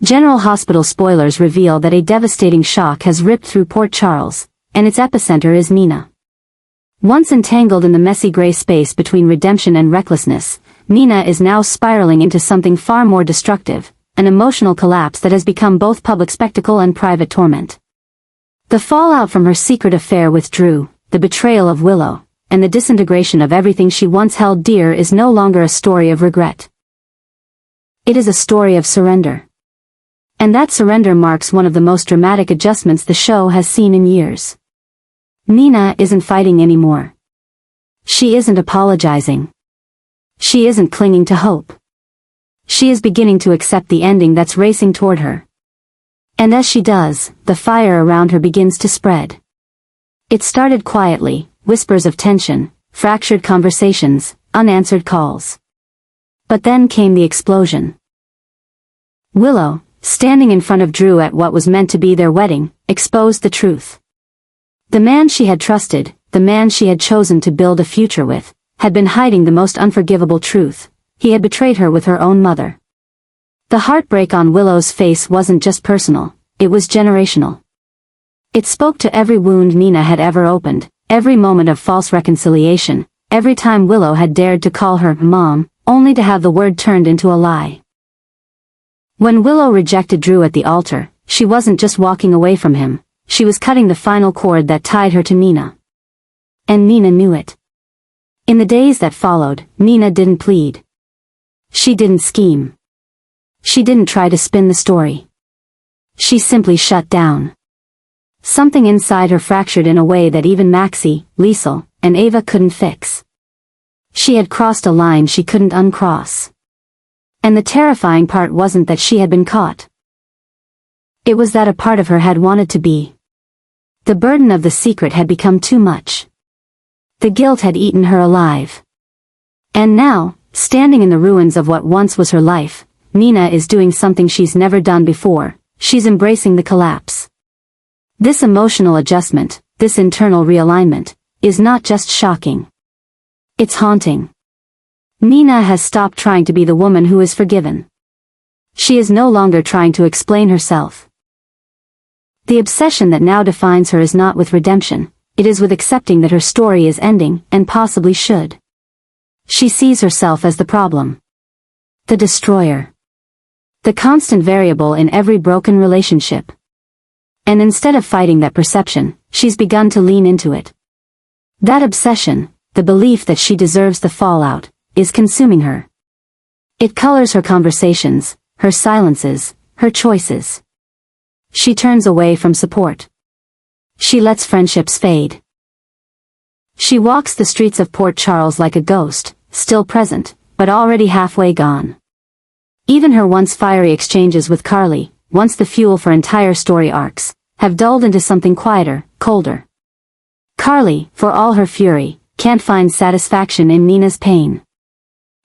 General Hospital spoilers reveal that a devastating shock has ripped through Port Charles, and its epicenter is Nina. Once entangled in the messy gray space between redemption and recklessness, Nina is now spiraling into something far more destructive, an emotional collapse that has become both public spectacle and private torment. The fallout from her secret affair with Drew, the betrayal of Willow, and the disintegration of everything she once held dear is no longer a story of regret. It is a story of surrender. And that surrender marks one of the most dramatic adjustments the show has seen in years. Nina isn't fighting anymore. She isn't apologizing. She isn't clinging to hope. She is beginning to accept the ending that's racing toward her. And as she does, the fire around her begins to spread. It started quietly, whispers of tension, fractured conversations, unanswered calls. But then came the explosion. Willow, standing in front of Drew at what was meant to be their wedding, exposed the truth. The man she had trusted, the man she had chosen to build a future with, had been hiding the most unforgivable truth. He had betrayed her with her own mother. The heartbreak on Willow's face wasn't just personal, it was generational. It spoke to every wound Nina had ever opened, every moment of false reconciliation, every time Willow had dared to call her Mom, only to have the word turned into a lie. When Willow rejected Drew at the altar, she wasn't just walking away from him, she was cutting the final cord that tied her to Nina. And Nina knew it. In the days that followed, Nina didn't plead. She didn't scheme. She didn't try to spin the story. She simply shut down. Something inside her fractured in a way that even Maxie, Liesl, and Ava couldn't fix. She had crossed a line she couldn't uncross. And the terrifying part wasn't that she had been caught. It was that a part of her had wanted to be. The burden of the secret had become too much. The guilt had eaten her alive. And now, standing in the ruins of what once was her life, Nina is doing something she's never done before, she's embracing the collapse. This emotional adjustment, this internal realignment, is not just shocking. It's haunting. Nina has stopped trying to be the woman who is forgiven. She is no longer trying to explain herself. The obsession that now defines her is not with redemption, it is with accepting that her story is ending, and possibly should. She sees herself as the problem. The destroyer. The constant variable in every broken relationship. And instead of fighting that perception, she's begun to lean into it. That obsession, the belief that she deserves the fallout, is consuming her. It colors her conversations, her silences, her choices. She turns away from support. She lets friendships fade. She walks the streets of Port Charles like a ghost, still present, but already halfway gone. Even her once fiery exchanges with Carly, once the fuel for entire story arcs, have dulled into something quieter, colder. Carly, for all her fury, can't find satisfaction in Nina's pain.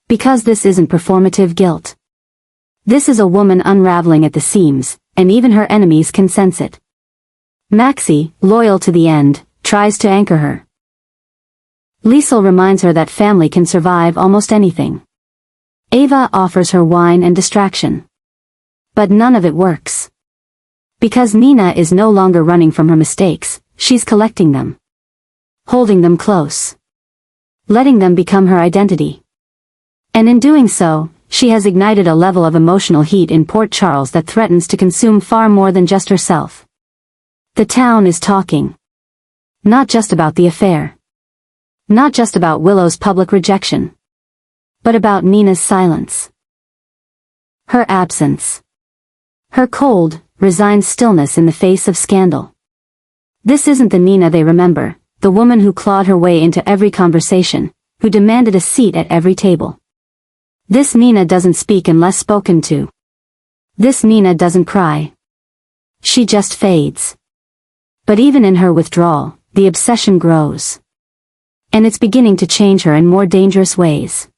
Because this isn't performative guilt. This is a woman unraveling at the seams, and even her enemies can sense it. Maxie, loyal to the end, tries to anchor her. Liesl reminds her that family can survive almost anything. Ava offers her wine and distraction. But none of it works. Because Nina is no longer running from her mistakes, she's collecting them. Holding them close. Letting them become her identity. And in doing so, she has ignited a level of emotional heat in Port Charles that threatens to consume far more than just herself. The town is talking. Not just about the affair. Not just about Willow's public rejection. But about Nina's silence. Her absence. Her cold, resigned stillness in the face of scandal. This isn't the Nina they remember, the woman who clawed her way into every conversation, who demanded a seat at every table. This Nina doesn't speak unless spoken to. This Nina doesn't cry. She just fades. But even in her withdrawal, the obsession grows. And it's beginning to change her in more dangerous ways.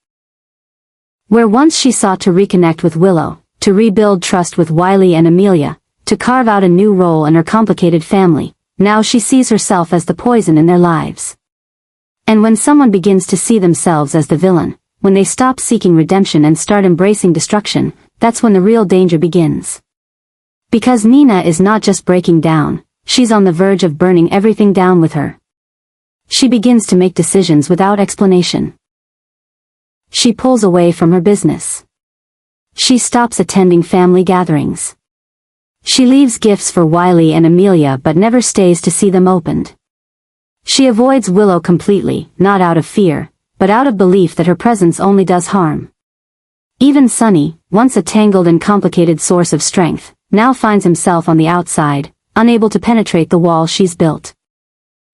Where once she sought to reconnect with Willow, to rebuild trust with Wiley and Amelia, to carve out a new role in her complicated family, now she sees herself as the poison in their lives. And when someone begins to see themselves as the villain, when they stop seeking redemption and start embracing destruction, that's when the real danger begins. Because Nina is not just breaking down, she's on the verge of burning everything down with her. She begins to make decisions without explanation. She pulls away from her business. She stops attending family gatherings. She leaves gifts for Wiley and Amelia but never stays to see them opened. She avoids Willow completely, not out of fear, but out of belief that her presence only does harm. Even Sonny, once a tangled and complicated source of strength, now finds himself on the outside, unable to penetrate the wall she's built.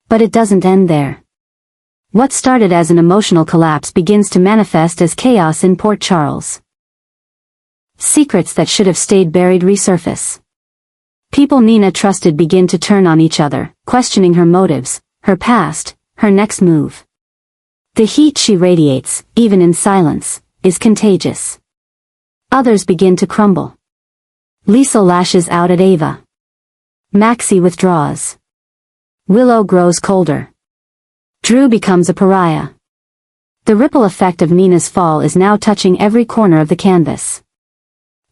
But it doesn't end there. What started as an emotional collapse begins to manifest as chaos in Port Charles. Secrets that should have stayed buried resurface. People Nina trusted begin to turn on each other, questioning her motives, her past, her next move. The heat she radiates, even in silence, is contagious. Others begin to crumble. Lisa lashes out at Ava. Maxie withdraws. Willow grows colder. Drew becomes a pariah. The ripple effect of Nina's fall is now touching every corner of the canvas.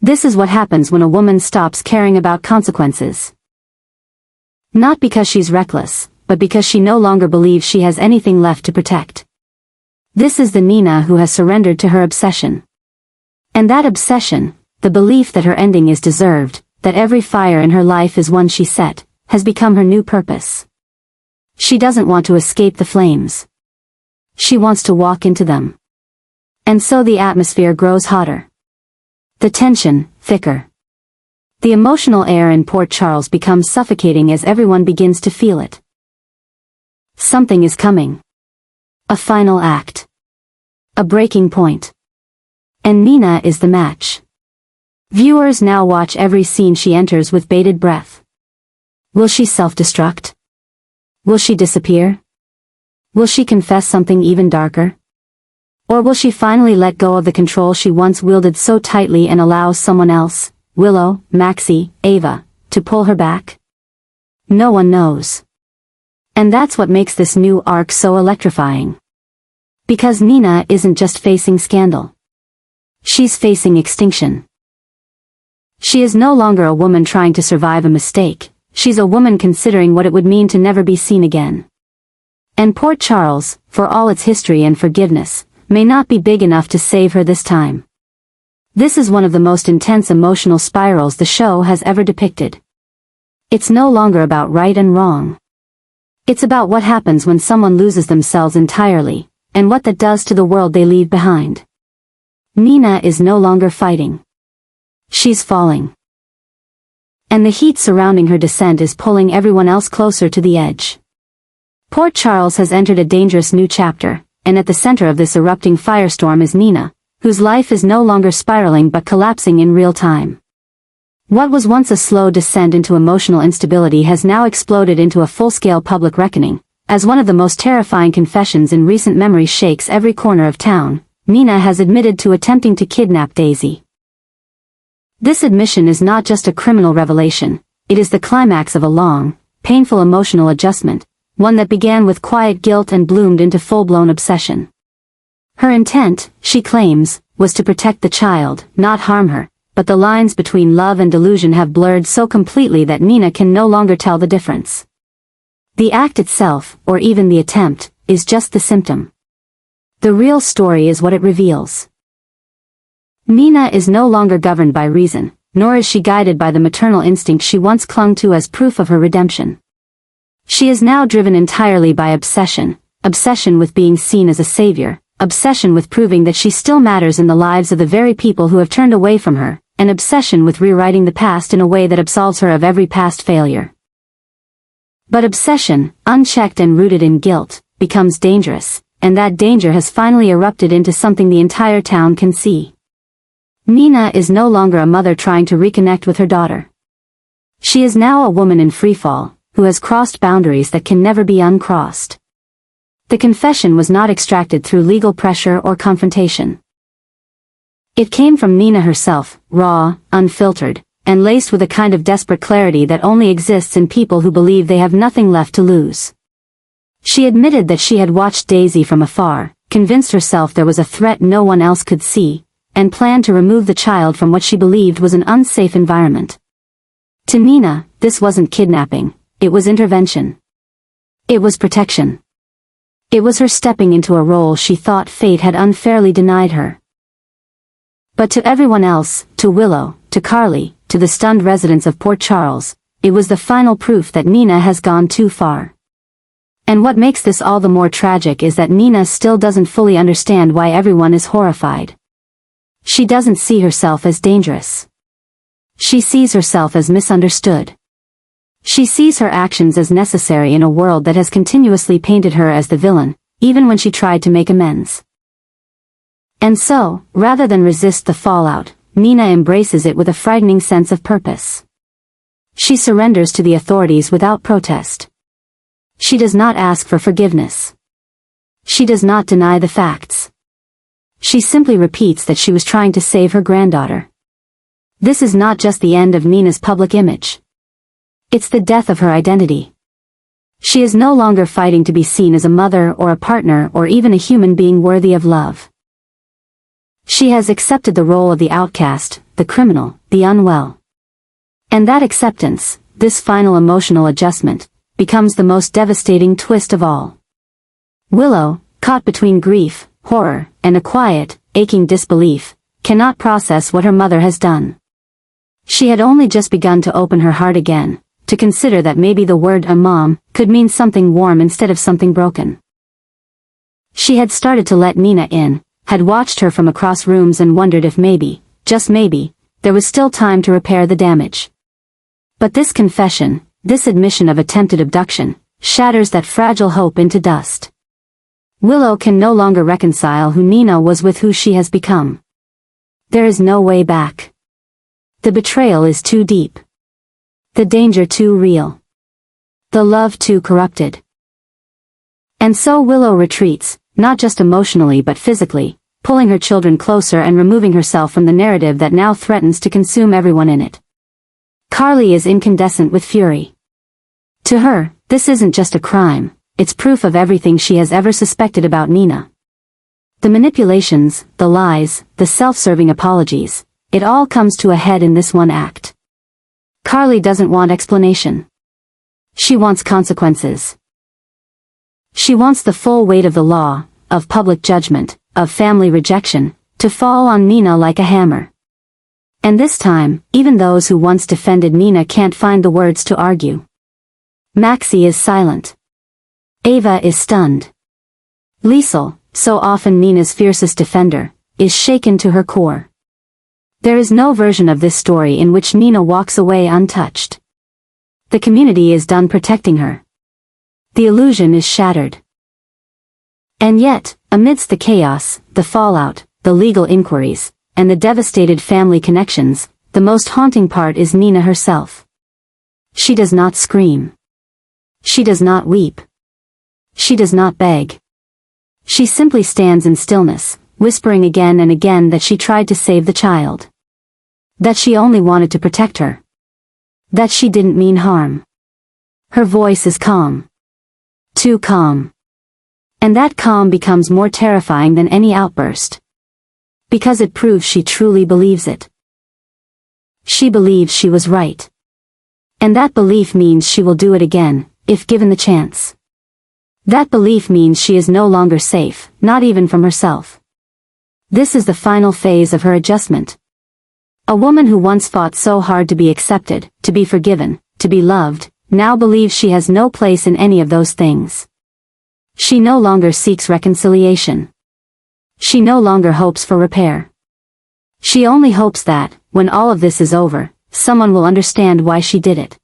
This is what happens when a woman stops caring about consequences. Not because she's reckless, but because she no longer believes she has anything left to protect. This is the Nina who has surrendered to her obsession. And that obsession, the belief that her ending is deserved, that every fire in her life is one she set, has become her new purpose. She doesn't want to escape the flames. She wants to walk into them. And so the atmosphere grows hotter. The tension, thicker. The emotional air in Port Charles becomes suffocating as everyone begins to feel it. Something is coming. A final act. A breaking point. And Nina is the match. Viewers now watch every scene she enters with bated breath. Will she self-destruct? Will she disappear? Will she confess something even darker? Or will she finally let go of the control she once wielded so tightly and allow someone else, Willow, Maxie, Ava, to pull her back? No one knows. And that's what makes this new arc so electrifying. Because Nina isn't just facing scandal. She's facing extinction. She is no longer a woman trying to survive a mistake, she's a woman considering what it would mean to never be seen again. And Port Charles, for all its history and forgiveness, may not be big enough to save her this time. This is one of the most intense emotional spirals the show has ever depicted. It's no longer about right and wrong. It's about what happens when someone loses themselves entirely, and what that does to the world they leave behind. Nina is no longer fighting. She's falling. And the heat surrounding her descent is pulling everyone else closer to the edge. Port Charles has entered a dangerous new chapter, and at the center of this erupting firestorm is Nina, whose life is no longer spiraling but collapsing in real time. What was once a slow descent into emotional instability has now exploded into a full-scale public reckoning. As one of the most terrifying confessions in recent memory shakes every corner of town, Nina has admitted to attempting to kidnap Daisy. This admission is not just a criminal revelation, it is the climax of a long, painful emotional adjustment, one that began with quiet guilt and bloomed into full-blown obsession. Her intent, she claims, was to protect the child, not harm her, but the lines between love and delusion have blurred so completely that Nina can no longer tell the difference. The act itself, or even the attempt, is just the symptom. The real story is what it reveals. Nina is no longer governed by reason, nor is she guided by the maternal instinct she once clung to as proof of her redemption. She is now driven entirely by obsession, obsession with being seen as a savior, obsession with proving that she still matters in the lives of the very people who have turned away from her, and obsession with rewriting the past in a way that absolves her of every past failure. But obsession, unchecked and rooted in guilt, becomes dangerous, and that danger has finally erupted into something the entire town can see. Nina is no longer a mother trying to reconnect with her daughter. She is now a woman in freefall, who has crossed boundaries that can never be uncrossed. The confession was not extracted through legal pressure or confrontation. It came from Nina herself, raw, unfiltered, and laced with a kind of desperate clarity that only exists in people who believe they have nothing left to lose. She admitted that she had watched Daisy from afar, convinced herself there was a threat no one else could see, and planned to remove the child from what she believed was an unsafe environment. To Nina, this wasn't kidnapping, it was intervention. It was protection. It was her stepping into a role she thought fate had unfairly denied her. But to everyone else, to Willow, to Carly, to the stunned residents of Port Charles, it was the final proof that Nina has gone too far. And what makes this all the more tragic is that Nina still doesn't fully understand why everyone is horrified. She doesn't see herself as dangerous. She sees herself as misunderstood. She sees her actions as necessary in a world that has continuously painted her as the villain, even when she tried to make amends. And so, rather than resist the fallout, Nina embraces it with a frightening sense of purpose. She surrenders to the authorities without protest. She does not ask for forgiveness. She does not deny the facts. She simply repeats that she was trying to save her granddaughter. This is not just the end of Nina's public image. It's the death of her identity. She is no longer fighting to be seen as a mother or a partner or even a human being worthy of love. She has accepted the role of the outcast, the criminal, the unwell. And that acceptance, this final emotional adjustment, becomes the most devastating twist of all. Willow, caught between grief, horror, and a quiet, aching disbelief, cannot process what her mother has done. She had only just begun to open her heart again, to consider that maybe the word "a mom" could mean something warm instead of something broken. She had started to let Nina in, had watched her from across rooms and wondered if maybe, just maybe, there was still time to repair the damage. But this confession, this admission of attempted abduction, shatters that fragile hope into dust. Willow can no longer reconcile who Nina was with who she has become. There is no way back. The betrayal is too deep. The danger too real. The love too corrupted. And so Willow retreats, not just emotionally but physically, pulling her children closer and removing herself from the narrative that now threatens to consume everyone in it. Carly is incandescent with fury. To her, this isn't just a crime, it's proof of everything she has ever suspected about Nina. The manipulations, the lies, the self-serving apologies, it all comes to a head in this one act. Carly doesn't want explanation. She wants consequences. She wants the full weight of the law, of public judgment, of family rejection, to fall on Nina like a hammer. And this time, even those who once defended Nina can't find the words to argue. Maxie is silent. Ava is stunned. Liesel, so often Nina's fiercest defender, is shaken to her core. There is no version of this story in which Nina walks away untouched. The community is done protecting her. The illusion is shattered. And yet, amidst the chaos, the fallout, the legal inquiries, and the devastated family connections, the most haunting part is Nina herself. She does not scream. She does not weep. She does not beg. She simply stands in stillness, whispering again and again that she tried to save the child. That she only wanted to protect her. That she didn't mean harm. Her voice is calm. Too calm. And that calm becomes more terrifying than any outburst. Because it proves she truly believes it. She believes she was right. And that belief means she will do it again, if given the chance. That belief means she is no longer safe, not even from herself. This is the final phase of her adjustment. A woman who once fought so hard to be accepted, to be forgiven, to be loved, now believes she has no place in any of those things. She no longer seeks reconciliation. She no longer hopes for repair. She only hopes that, when all of this is over, someone will understand why she did it.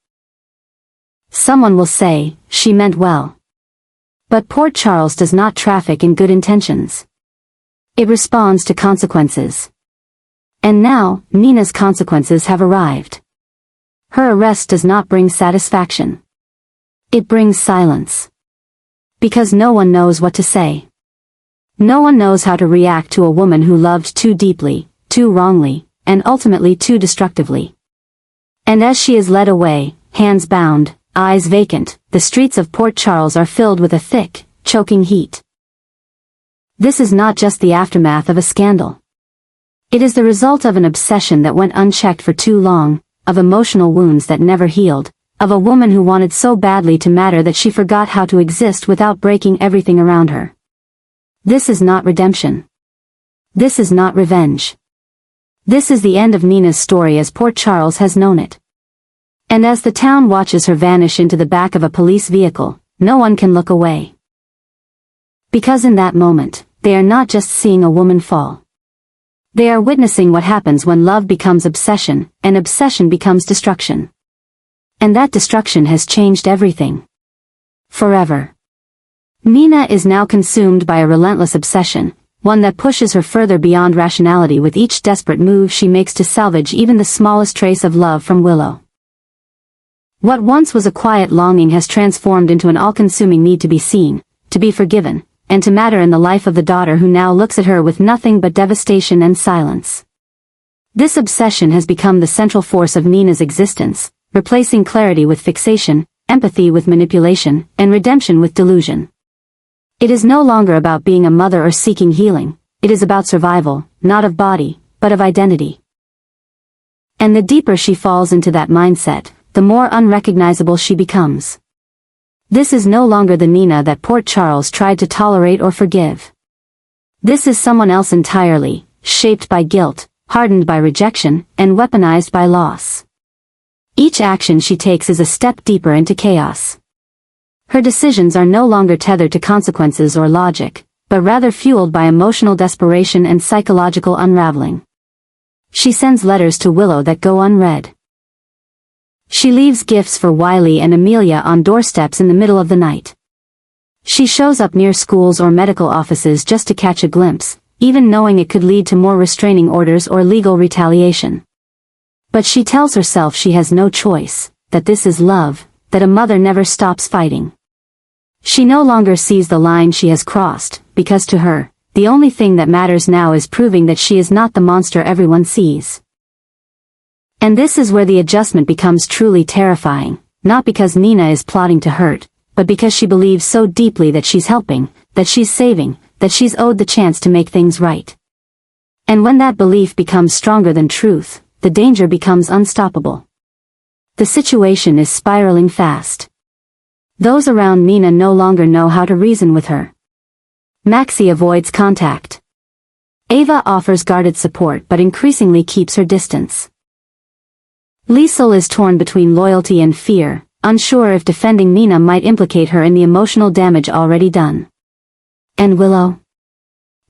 Someone will say, she meant well. But Port Charles does not traffic in good intentions. It responds to consequences. And now, Nina's consequences have arrived. Her arrest does not bring satisfaction. It brings silence. Because no one knows what to say. No one knows how to react to a woman who loved too deeply, too wrongly, and ultimately too destructively. And as she is led away, hands bound, eyes vacant, the streets of Port Charles are filled with a thick, choking heat. This is not just the aftermath of a scandal. It is the result of an obsession that went unchecked for too long, of emotional wounds that never healed, of a woman who wanted so badly to matter that she forgot how to exist without breaking everything around her. This is not redemption. This is not revenge. This is the end of Nina's story as Port Charles has known it. And as the town watches her vanish into the back of a police vehicle, no one can look away. Because in that moment, they are not just seeing a woman fall. They are witnessing what happens when love becomes obsession, and obsession becomes destruction. And that destruction has changed everything. Forever. Nina is now consumed by a relentless obsession, one that pushes her further beyond rationality with each desperate move she makes to salvage even the smallest trace of love from Willow. What once was a quiet longing has transformed into an all-consuming need to be seen, to be forgiven, and to matter in the life of the daughter who now looks at her with nothing but devastation and silence. This obsession has become the central force of Nina's existence, replacing clarity with fixation, empathy with manipulation, and redemption with delusion. It is no longer about being a mother or seeking healing, it is about survival, not of body, but of identity. And the deeper she falls into that mindset, the more unrecognizable she becomes. This is no longer the Nina that Port Charles tried to tolerate or forgive. This is someone else entirely, shaped by guilt, hardened by rejection, and weaponized by loss. Each action she takes is a step deeper into chaos. Her decisions are no longer tethered to consequences or logic, but rather fueled by emotional desperation and psychological unraveling. She sends letters to Willow that go unread. She leaves gifts for Wiley and Amelia on doorsteps in the middle of the night. She shows up near schools or medical offices just to catch a glimpse, even knowing it could lead to more restraining orders or legal retaliation. But she tells herself she has no choice, that this is love, that a mother never stops fighting. She no longer sees the line she has crossed, because to her, the only thing that matters now is proving that she is not the monster everyone sees. And this is where the adjustment becomes truly terrifying, not because Nina is plotting to hurt, but because she believes so deeply that she's helping, that she's saving, that she's owed the chance to make things right. And when that belief becomes stronger than truth, the danger becomes unstoppable. The situation is spiraling fast. Those around Nina no longer know how to reason with her. Maxie avoids contact. Ava offers guarded support but increasingly keeps her distance. Liesel is torn between loyalty and fear, unsure if defending Nina might implicate her in the emotional damage already done. And Willow?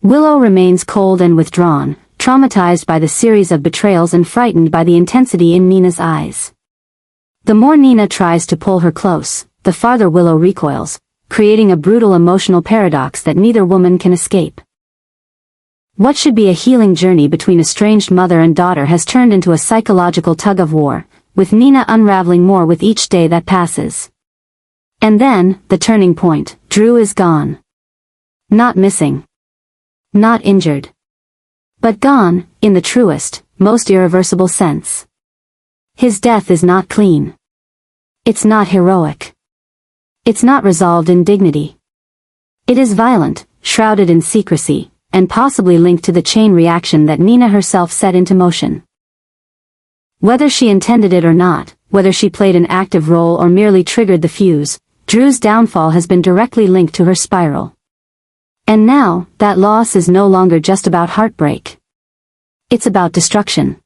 Willow remains cold and withdrawn, traumatized by the series of betrayals and frightened by the intensity in Nina's eyes. The more Nina tries to pull her close, the farther Willow recoils, creating a brutal emotional paradox that neither woman can escape. What should be a healing journey between estranged mother and daughter has turned into a psychological tug-of-war, with Nina unraveling more with each day that passes. And then, the turning point, Drew is gone. Not missing. Not injured. But gone, in the truest, most irreversible sense. His death is not clean. It's not heroic. It's not resolved in dignity. It is violent, shrouded in secrecy, and possibly linked to the chain reaction that Nina herself set into motion. Whether she intended it or not, whether she played an active role or merely triggered the fuse, Drew's downfall has been directly linked to her spiral. And now, that loss is no longer just about heartbreak. It's about destruction.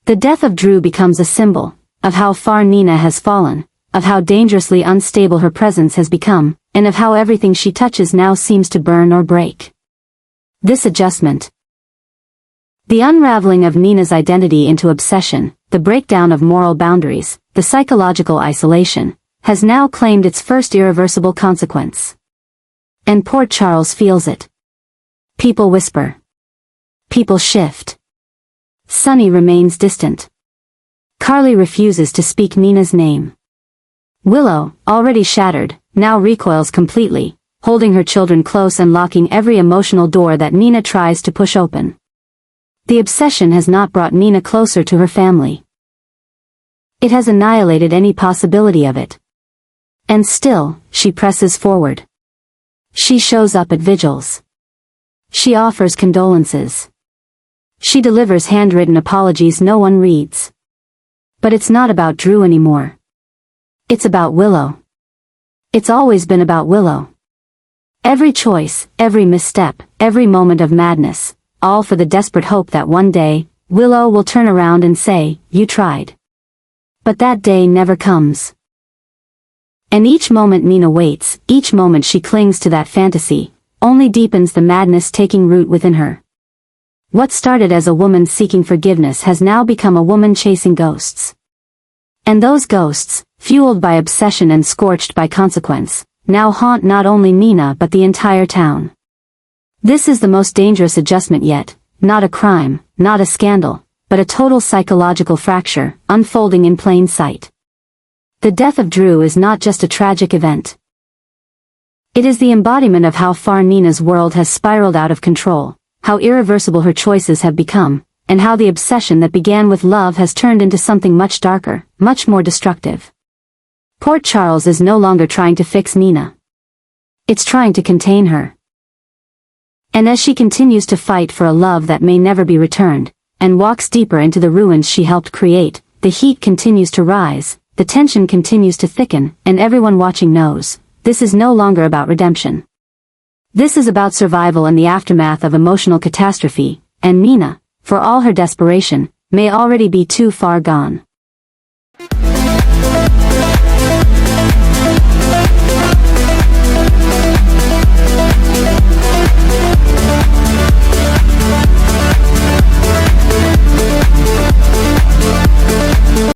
The death of Drew becomes a symbol of how far Nina has fallen, of how dangerously unstable her presence has become, and of how everything she touches now seems to burn or break. This adjustment, the unraveling of Nina's identity into obsession, the breakdown of moral boundaries, the psychological isolation, has now claimed its first irreversible consequence. And Port Charles feels it. People whisper. People shift. Sunny remains distant. Carly refuses to speak Nina's name. Willow, already shattered, now recoils completely, holding her children close and locking every emotional door that Nina tries to push open. The obsession has not brought Nina closer to her family. It has annihilated any possibility of it. And still, she presses forward. She shows up at vigils. She offers condolences. She delivers handwritten apologies no one reads. But it's not about Drew anymore. It's about Willow. It's always been about Willow. Every choice, every misstep, every moment of madness, all for the desperate hope that one day, Willow will turn around and say, "You tried." But that day never comes. And each moment Mina waits, each moment she clings to that fantasy, only deepens the madness taking root within her. What started as a woman seeking forgiveness has now become a woman chasing ghosts. And those ghosts, fueled by obsession and scorched by consequence, now haunt not only Mina but the entire town. This is the most dangerous adjustment yet, not a crime, not a scandal, but a total psychological fracture, unfolding in plain sight. The death of Drew is not just a tragic event. It is the embodiment of how far Nina's world has spiraled out of control, how irreversible her choices have become, and how the obsession that began with love has turned into something much darker, much more destructive. Port Charles is no longer trying to fix Nina. It's trying to contain her. And as she continues to fight for a love that may never be returned, and walks deeper into the ruins she helped create, the heat continues to rise, the tension continues to thicken, and everyone watching knows, this is no longer about redemption. This is about survival in the aftermath of emotional catastrophe, and Mina, for all her desperation, may already be too far gone.